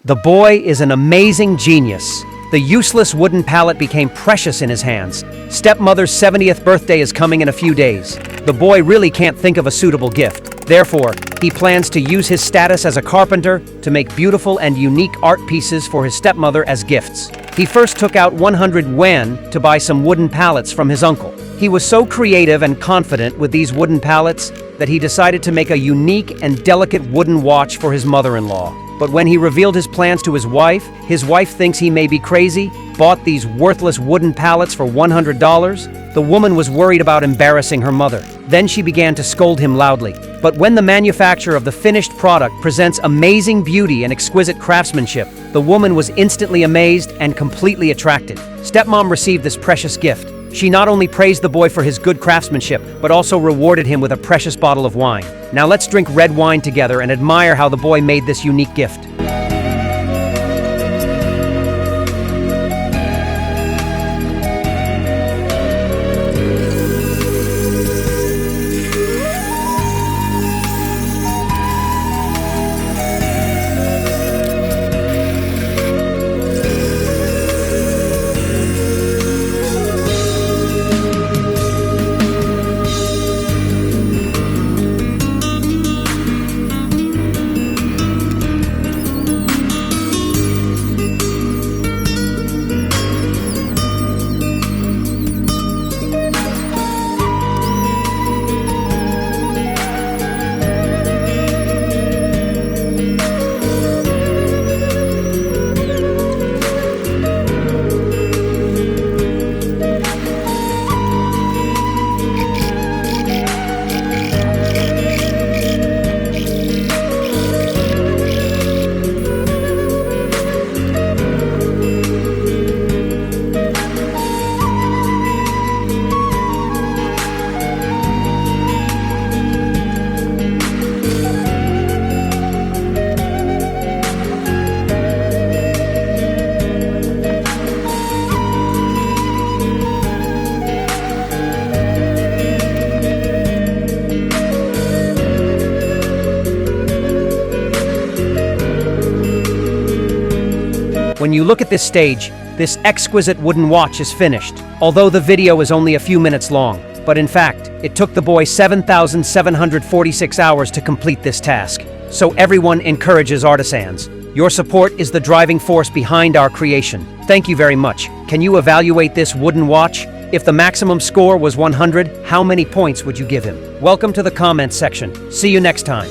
The boy is an amazing genius. The useless wooden pallet became precious in his hands. Stepmother's 70th birthday is coming in a few days. The boy really can't think of a suitable gift. Therefore, he plans to use his status as a carpenter to make beautiful and unique art pieces for his stepmother as gifts. He first took out 100 yuan to buy some wooden pallets from his uncle. He was so creative and confident with these wooden pallets that he decided to make a unique and delicate wooden watch for his mother-in-law. But when he revealed his plans to his wife thinks he may be crazy, bought these worthless wooden pallets for $100. The woman was worried about embarrassing her mother. Then she began to scold him loudly. But when the manufacturer of the finished product presents amazing beauty and exquisite craftsmanship, the woman was instantly amazed and completely attracted. Stepmom received this precious gift. She not only praised the boy for his good craftsmanship, but also rewarded him with a precious bottle of wine. Now let's drink red wine together and admire how the boy made this unique gift. When you look at this stage, this exquisite wooden watch is finished, although the video is only a few minutes long. But in fact, it took the boy 7,746 hours to complete this task. So everyone encourages artisans. Your support is the driving force behind our creation. Thank you very much. Can you evaluate this wooden watch? If the maximum score was 100, how many points would you give him? Welcome to the comments section. See you next time.